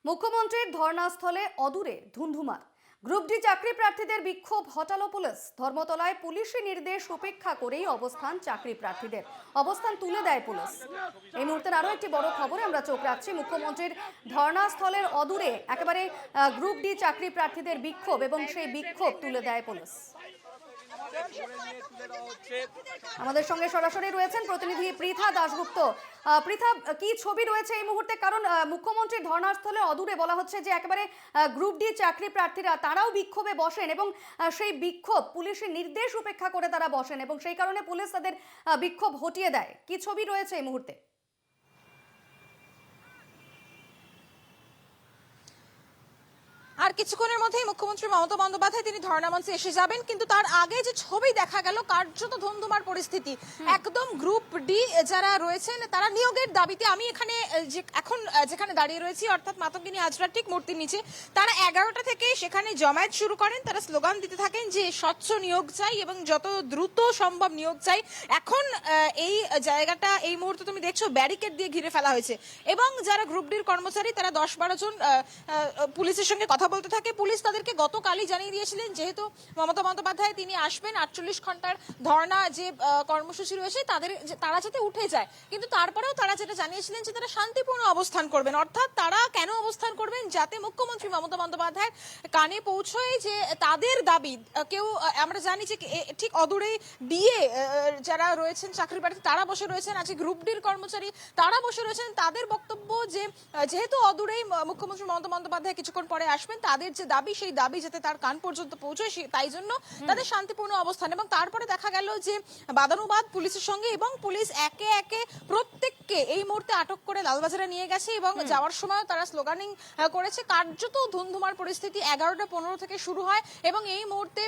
মুখ্যমন্ত্রীর ধর্নাস্থলে অদূরে ধুন্ধুমার। Group D চাকরি প্রার্থীদের বিক্ষোভ হটালো পুলিশ। ধর্মতলায় পুলিশি নির্দেশ উপেক্ষা করেই অবস্থান চাকরি প্রার্থীদের, অবস্থান তুলে দেয় পুলিশ। এই মুহূর্তের আরো একটি বড় খবরে আমরা চোখ রাখছি। মুখ্যমন্ত্রীর ধর্নাস্থলের অদূরে একেবারে গ্রুপ ডি চাকরি প্রার্থীদের বিক্ষোভ, এবং সেই বিক্ষোভ তুলে দেয় পুলিশ। আমাদের সঙ্গে সরাসরি রয়েছেন প্রতিনিধি পৃথা দাশগুপ্ত। পৃথা, কি ছবি রয়েছে এই মুহূর্তে? কারণ মুখ্যমন্ত্রীর ধর্নাস্থলে অদূরে বলা হচ্ছে যে একেবারে গ্রুপ ডি চাকরি প্রার্থীরা তারাও বিক্ষোভে বসেন, এবং সেই বিক্ষোভ পুলিশের নির্দেশ উপেক্ষা করে তারা বসেন, এবং সেই কারণে পুলিশ তাদের বিক্ষোভ হটিয়ে দেয়। কি ছবি রয়েছে এই মুহূর্তে? আর কিছুক্ষণের মধ্যেই মুখ্যমন্ত্রী মমতা বন্দ্যোপাধ্যায় তিনি ধর্ণামঞ্চে এসে যাবেন, কিন্তু তার আগে যে ছবি দেখা গেল কার্যত ধুন্ধুমার পরিস্থিতি। একদম গ্রুপ ডি যারা রয়েছেন তারা নিয়োগের দাবিতে, আমি এখানে এখন যেখানে দাঁড়িয়ে রয়েছি অর্থাৎ মাতঙ্গিনী হাজরার ঠিক মূর্তির নিচে, তারা 11টা থেকে সেখানে জমায়েত শুরু করেন। তারা স্লোগান দিতে থাকেন যে স্বচ্ছ নিয়োগ চাই এবং যত দ্রুত সম্ভব নিয়োগ চাই। এখন এই জায়গাটা এই মুহূর্তে তুমি দেখছো ব্যারিকেড দিয়ে ঘিরে ফেলা হয়েছে, এবং যারা গ্রুপ ডির কর্মচারী তারা 10-12 জন পুলিশের সঙ্গে কথা বলতে থাকে। পুলিশ তাদেরকে গতকালই জানিয়ে দিয়েছিলেন যেহেতু মমতা বন্দ্যোপাধ্যায় তিনি আসবেন, 48 ঘন্টার ধর্ণা যে কর্মসূচি রয়েছে তারা যাতে উঠে যায়, কিন্তু তারপরেও তারা যেটা জানিয়েছিলেন যে তারা শান্তিপূর্ণ অবস্থান করবেন। অর্থাৎ তারা কেন অবস্থান করবেন? যাতে মুখ্যমন্ত্রী মমতা বন্দ্যোপাধ্যায়ের কানে পৌঁছয় যে তাদের দাবি কেউ, আমরা জানি যে ঠিক অদূরেই ডিএ যারা রয়েছেন চাকরি প্রার্থী তারা বসে রয়েছেন, আজকে গ্রুপ ডির কর্মচারী তারা বসে রয়েছেন। তাদের বক্তব্য যে যেহেতু অদূরেই মুখ্যমন্ত্রী মমতা বন্দ্যোপাধ্যায় কিছুক্ষণ পরে আসবেন, তাদের যে দাবি সেই দাবি যাতে তার কান পর্যন্ত পৌঁছয়, তাই জন্য তাদের শান্তিপূর্ণ অবস্থান। এবং তারপরে দেখা গেল যে বাদানুবাদ পুলিশের সঙ্গে, এবং পুলিশ একে একে প্রত্যেককে এই মুহূর্তে আটক করে লালবাজারে নিয়ে গেছে, এবং যাওয়ার সময় তারা স্লোগানিং করেছে। কার্যত ধুন্ধুমার পরিস্থিতি 11টা 15 থেকে শুরু হয়, এবং এই মুহূর্তে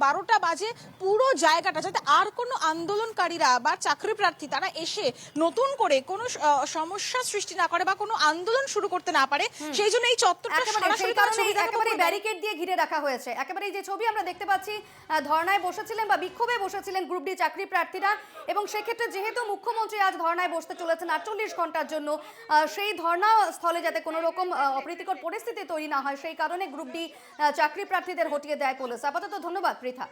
12টা বাজে। পুরো জায়গাটা যাতে আর কোনো আন্দোলনকারীরা বা চাকরি প্রার্থী তারা এসে নতুন করে কোনো সমস্যা সৃষ্টি না করে বা কোনো আন্দোলন শুরু করতে না পারে, সেই জন্য এই চত্বরটা একেবারে ব্যারিকেড দিয়ে ঘিরে রাখা হয়েছে। একেবারে যে ছবি আমরা দেখতে পাচ্ছি, ধর্নায় বসেছিলেন বা বিক্ষোভে বসেছিলেন গ্রুপ ডি চাকরি প্রার্থীরা, এবং সেক্ষেত্রে যেহেতু মুখ্যমন্ত্রী আজ ধর্নায় বসতে চলেছেন 48 ঘন্টার জন্য, সেই ধর্না স্থলে যাতে কোনো রকম অপ্রীতিকর পরিস্থিতি তৈরি না হয় সেই কারণে গ্রুপ ডি চাকরি প্রার্থীদের হটিয়ে দেয় পুলিশ। আপাতত ধন্যবাদ পৃথা।